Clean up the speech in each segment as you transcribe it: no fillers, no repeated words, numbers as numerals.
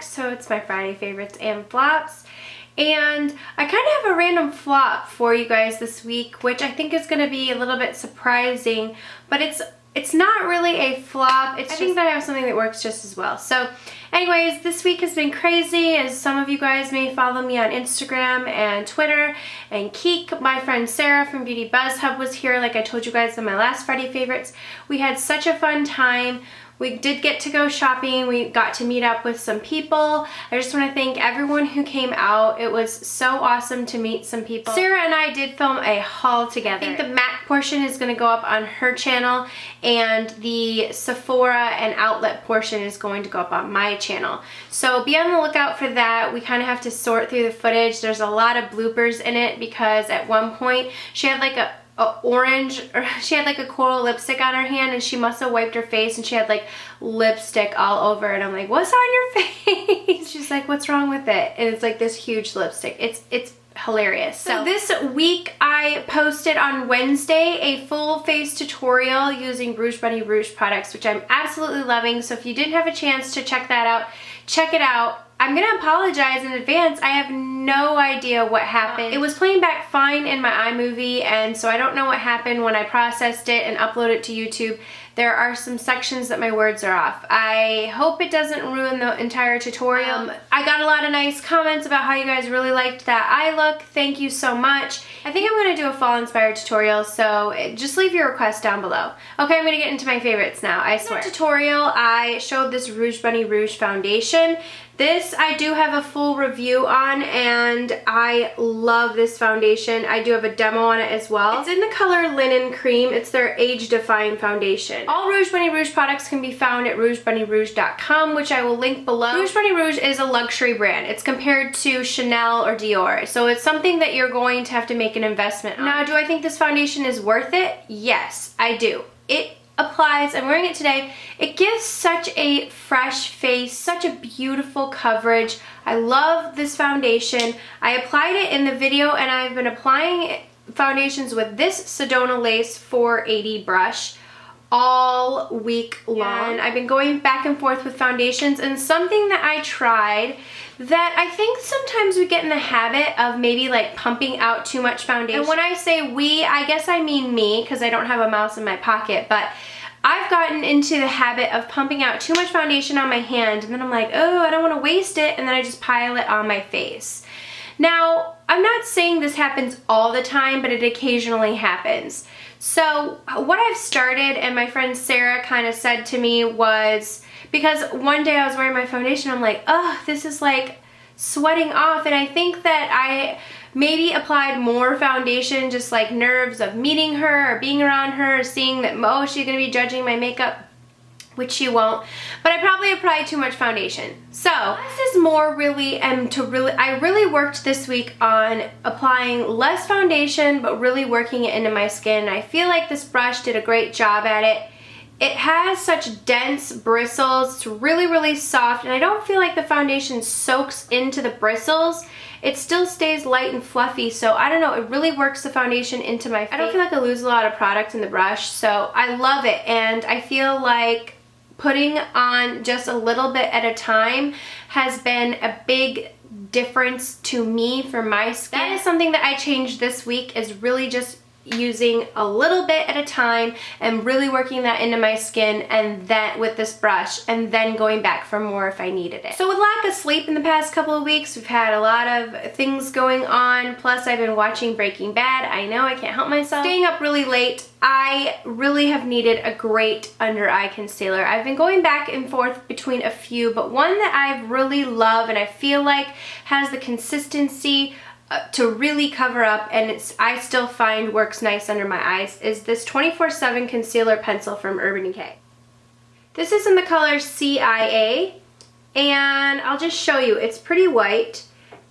TJmaxx, so it's my Friday favorites and flops. And I kind of have a random flop for you guys this week, which I think is going to be a little bit surprising, but it's not really a flop. I think that I have something that works just as well. So anyways, this week has been crazy, as some of you guys may follow me on Instagram and Twitter and Keek. My friend Sarah from Beauty Buzz Hub was here, like I told you guys in my last Friday favorites. We had such a fun time. We did get to go shopping. We got to meet up with some people. I just want to thank everyone who came out. It was so awesome to meet some people. Sarah and I did film a haul together. I think the MAC portion is going to go up on her channel, and the Sephora and outlet portion is going to go up on my channel. So be on the lookout for that. We kind of have to sort through the footage. There's a lot of bloopers in it because at one point she had like a orange, or she had like a coral lipstick on her hand, and she must have wiped her face and she had like lipstick all over, and I'm like, what's on your face? She's like, what's wrong with it? And it's like this huge lipstick. It's hilarious. So this week I posted on Wednesday a full face tutorial using Rouge Bunny Rouge products, which I'm absolutely loving. So if you didn't have a chance to check that out, check it out. I'm gonna apologize in advance. I have no idea what happened. It was playing back fine in my iMovie, and so I don't know what happened when I processed it and uploaded it to YouTube. There are some sections that my words are off. I hope it doesn't ruin the entire tutorial. I got a lot of nice comments about how you guys really liked that eye look. Thank you so much. I think I'm gonna do a fall inspired tutorial, so just leave your request down below. Okay, I'm gonna get into my favorites now, I swear. In that tutorial, I showed this Rouge Bunny Rouge foundation. This I do have a full review on, and I love this foundation. I do have a demo on it as well. It's in the color Linen Cream. It's their Age Defying foundation. All Rouge Bunny Rouge products can be found at rougebunnyrouge.com, which I will link below. Rouge Bunny Rouge is a luxury brand. It's compared to Chanel or Dior, so it's something that you're going to have to make an investment on. Now, do I think this foundation is worth it? Yes, I do. It applies, I'm wearing it today, it gives such a fresh face, such a beautiful coverage. I love this foundation. I applied it in the video, and I've been applying foundations with this Sedona Lace 480 brush all week long. And I've been going back and forth with foundations, and something that I tried that I think sometimes we get in the habit of maybe like pumping out too much foundation. And when I say we, I guess I mean me, because I don't have a mouse in my pocket, but I've gotten into the habit of pumping out too much foundation on my hand, and then I'm like, oh, I don't want to waste it, and then I just pile it on my face. Now, I'm not saying this happens all the time, but it occasionally happens. So what I've started, and my friend Sarah kind of said to me, was, because one day I was wearing my foundation, I'm like, oh, this is like sweating off, and I think that I maybe applied more foundation, just like nerves of meeting her or being around her, seeing that, oh, she's gonna be judging my makeup, which she won't, but I probably applied too much foundation. So this is more really, I really worked this week on applying less foundation, but really working it into my skin. I feel like this brush did a great job at it. It has such dense bristles. It's really, really soft, and I don't feel like the foundation soaks into the bristles. It still stays light and fluffy, so I don't know, it really works the foundation into my face. I don't feel like I lose a lot of product in the brush, so I love it, and I feel like putting on just a little bit at a time has been a big difference to me for my skin. That is something that I changed this week, is really just using a little bit at a time and really working that into my skin, and then with this brush, and then going back for more if I needed it. So with lack of sleep in the past couple of weeks, we've had a lot of things going on, plus I've been watching Breaking Bad. I know, I can't help myself. Staying up really late. I really have needed a great under eye concealer. I've been going back and forth between a few, but one that I really love and I feel like has the consistency to really cover up, and I still find works nice under my eyes, is this 24/7 concealer pencil from Urban Decay. This is in the color CIA, and I'll just show you. It's pretty white,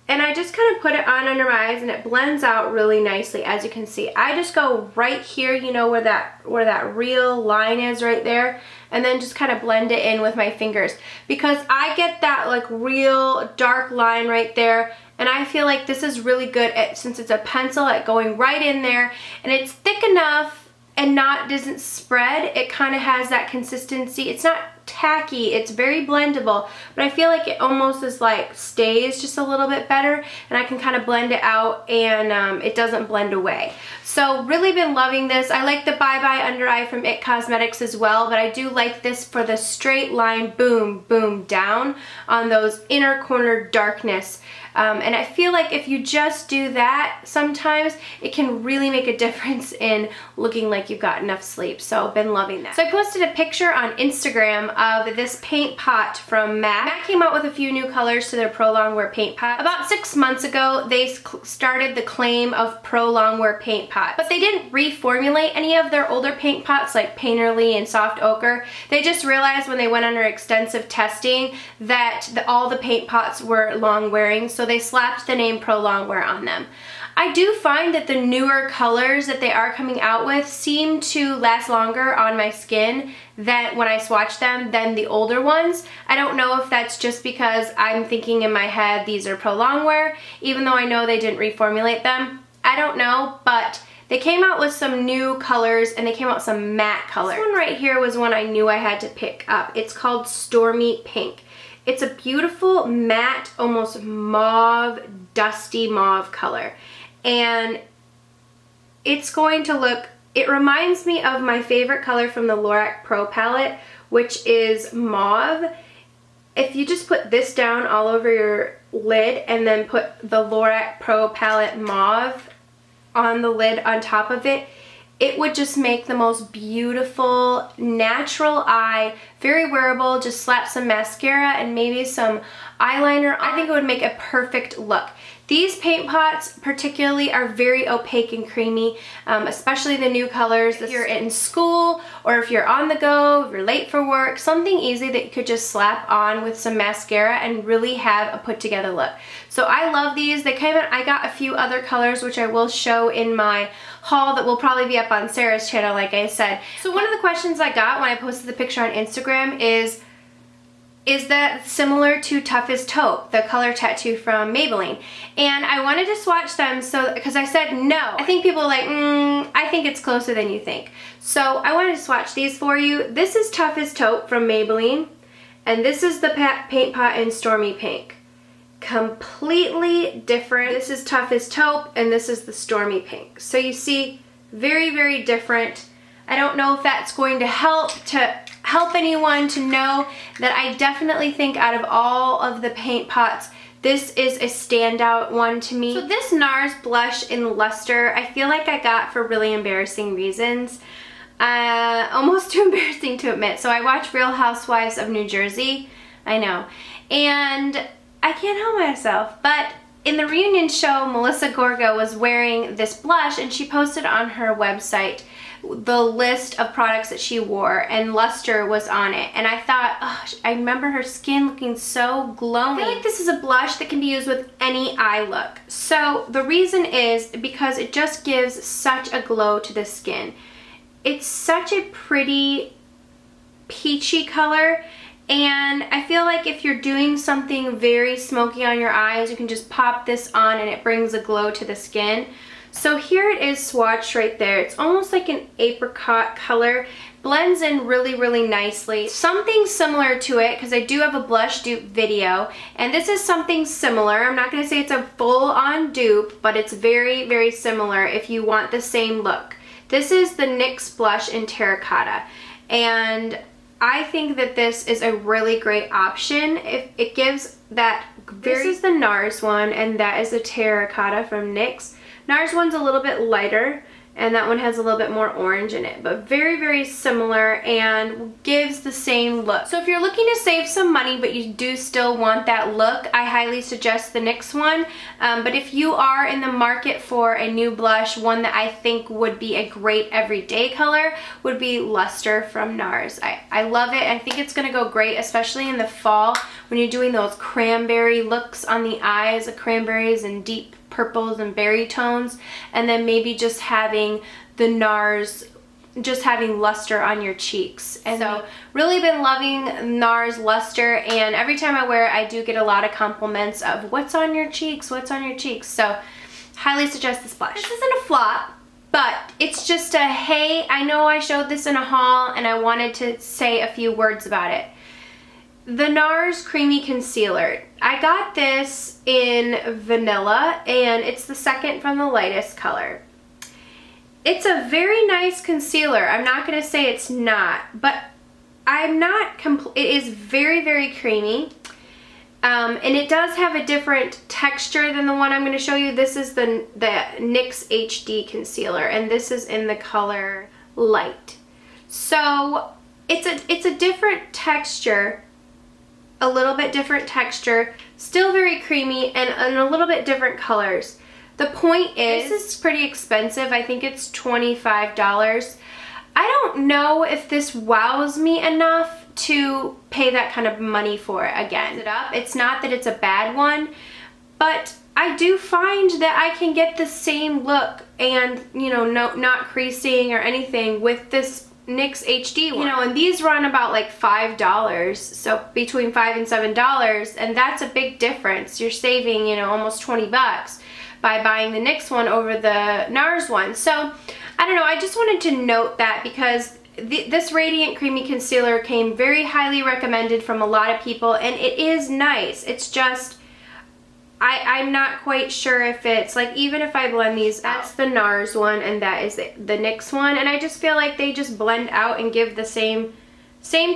and I just kind of put it on under my eyes, and it blends out really nicely, as you can see. I just go right here, you know, where that real line is right there, and then just kind of blend it in with my fingers, because I get that like real dark line right there. And I feel like this is really good since it's a pencil, at going right in there, and it's thick enough and doesn't spread. It kind of has that consistency. It's not tacky. It's very blendable, but I feel like it almost is like stays just a little bit better, and I can kind of blend it out and it doesn't blend away. So really been loving this. I like the Bye Bye Under Eye from IT Cosmetics as well, but I do like this for the straight line boom, boom down on those inner corner darkness. And I feel like if you just do that, sometimes it can really make a difference in looking like you've got enough sleep. So been loving that. So I posted a picture on Instagram of this paint pot from MAC. MAC came out with a few new colors to their Pro Longwear paint pot. About 6 months ago, they started the claim of Pro Longwear paint pot, but they didn't reformulate any of their older paint pots like Painterly and Soft Ochre. They just realized when they went under extensive testing that all the paint pots were long wearing, so they slapped the name Pro Longwear on them. I do find that the newer colors that they are coming out with seem to last longer on my skin than when I swatch them than the older ones. I don't know if that's just because I'm thinking in my head these are Pro Longwear, even though I know they didn't reformulate them. I don't know, but they came out with some new colors, and they came out with some matte colors. This one right here was one I knew I had to pick up. It's called Stormy Pink. It's a beautiful matte, almost mauve, dusty mauve color. And it's going to look, it reminds me of my favorite color from the Lorac Pro palette, which is mauve. If you just put this down all over your lid and then put the Lorac Pro palette mauve on the lid on top of it, it would just make the most beautiful, natural eye, very wearable. Just slap some mascara and maybe some eyeliner. I think it would make a perfect look. These paint pots particularly are very opaque and creamy, especially the new colors. If you're in school or if you're on the go, if you're late for work, something easy that you could just slap on with some mascara and really have a put together look. So I love these. They came in, I got a few other colors which I will show in my haul that will probably be up on Sarah's channel, like I said. So one of the questions I got when I posted the picture on Instagram is that similar to Tough as Taupe, the color tattoo from Maybelline? And I wanted to swatch them because I said no. I think people are like, I think it's closer than you think. So I wanted to swatch these for you. This is Tough as Taupe from Maybelline, and this is the paint pot in Stormy Pink. Completely different. This is Tough as Taupe, and this is the Stormy Pink. So you see, very, very different. I don't know if that's going to help anyone to know that I definitely think out of all of the paint pots, this is a standout one to me. So this NARS blush in Luster, I feel like I got for really embarrassing reasons. Almost too embarrassing to admit. So I watch Real Housewives of New Jersey, I know, and I can't help myself, but in the reunion show, Melissa Gorga was wearing this blush, and she posted on her website the list of products that she wore, and Luster was on it. And I thought, oh, I remember her skin looking so glowing. I feel like this is a blush that can be used with any eye look. So the reason is because it just gives such a glow to the skin. It's such a pretty peachy color, and I feel like if you're doing something very smoky on your eyes, you can just pop this on and it brings a glow to the skin. So here it is swatched right there. It's almost like an apricot color. Blends in really, really nicely. Something similar to it, because I do have a blush dupe video, and this is something similar. I'm not going to say it's a full-on dupe, but it's very, very similar if you want the same look. This is the NYX blush in Terracotta, and I think that this is a really great option. It gives that very... This is the NARS one, and that is the Terracotta from NYX. NARS one's a little bit lighter, and that one has a little bit more orange in it, but very, very similar and gives the same look. So if you're looking to save some money but you do still want that look, I highly suggest the NYX one. But if you are in the market for a new blush, one that I think would be a great everyday color would be Luster from NARS. I love it. I think it's going to go great, especially in the fall when you're doing those cranberry looks on the eyes, the cranberries and deep purples and berry tones, and then maybe just having the NARS, just having Luster on your cheeks. And so really been loving NARS Luster, and every time I wear it I do get a lot of compliments of what's on your cheeks, what's on your cheeks. So highly suggest this blush. This isn't a flop, but it's just a, hey, I know I showed this in a haul and I wanted to say a few words about it. The NARS Creamy Concealer. I got this in vanilla and it's the second from the lightest color. It's a very nice concealer. I'm not going to say it's not, but it is very, very creamy. And it does have a different texture than the one I'm going to show you. This is the NYX HD concealer, and this is in the color Light. So it's a different texture, a little bit different texture, still very creamy, and a little bit different colors. The point is, this is pretty expensive. I think it's $25. I don't know if this wows me enough to pay that kind of money for it again. It's not that it's a bad one, but I do find that I can get the same look and, you know, not creasing or anything with this NYX HD one. You know, and these run about like $5, so between $5 and $7, and that's a big difference. You're saving, you know, almost 20 bucks by buying the NYX one over the NARS one. So, I don't know, I just wanted to note that because this Radiant Creamy Concealer came very highly recommended from a lot of people, and it is nice. It's just, I'm not quite sure if it's, like, even if I blend these out. That's the NARS one, and that is the NYX one, and I just feel like they just blend out and give the same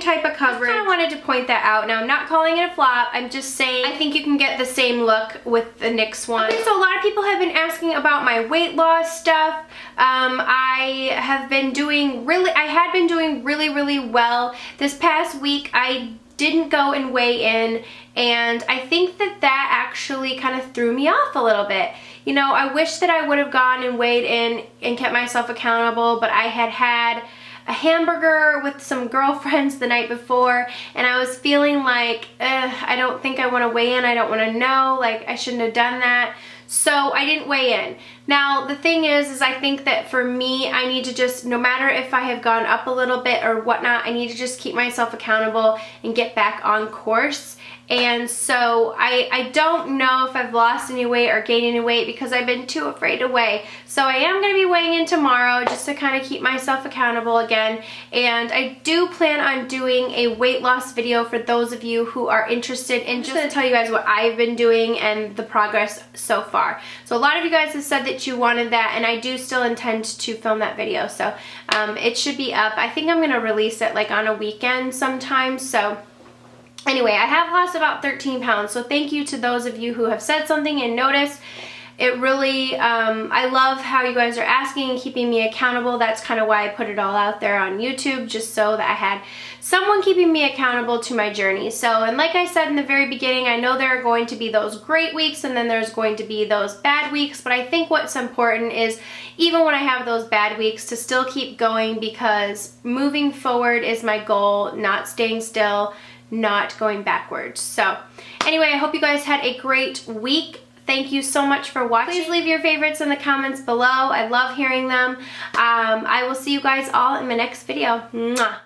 type of coverage. I kind of wanted to point that out. Now, I'm not calling it a flop. I'm just saying I think you can get the same look with the NYX one. Okay, so a lot of people have been asking about my weight loss stuff. I had been doing really well. This past week, I didn't go and weigh in, and I think that actually kind of threw me off a little bit. You know, I wish that I would have gone and weighed in and kept myself accountable, but I had a hamburger with some girlfriends the night before, and I was feeling like, I don't think I want to weigh in. I don't want to know, like, I shouldn't have done that. So I didn't weigh in. Now, the thing is I think that for me, I need to just, no matter if I have gone up a little bit or whatnot, I need to just keep myself accountable and get back on course. And so I don't know if I've lost any weight or gained any weight because I've been too afraid to weigh. So I am going to be weighing in tomorrow just to kind of keep myself accountable again. And I do plan on doing a weight loss video for those of you who are interested in, just to tell you guys what I've been doing and the progress so far. So a lot of you guys have said that you wanted that, and I do still intend to film that video. So it should be up. I think I'm going to release it like on a weekend sometime. So anyway, I have lost about 13 pounds, so thank you to those of you who have said something and noticed. It really, I love how you guys are asking and keeping me accountable. That's kind of why I put it all out there on YouTube, just so that I had someone keeping me accountable to my journey. So, and like I said in the very beginning, I know there are going to be those great weeks and then there's going to be those bad weeks, but I think what's important is, even when I have those bad weeks, to still keep going, because moving forward is my goal, not staying still, not going backwards. So anyway, I hope you guys had a great week. Thank you so much for watching. Please leave your favorites in the comments below. I love hearing them. I will see you guys all in my next video. Mwah.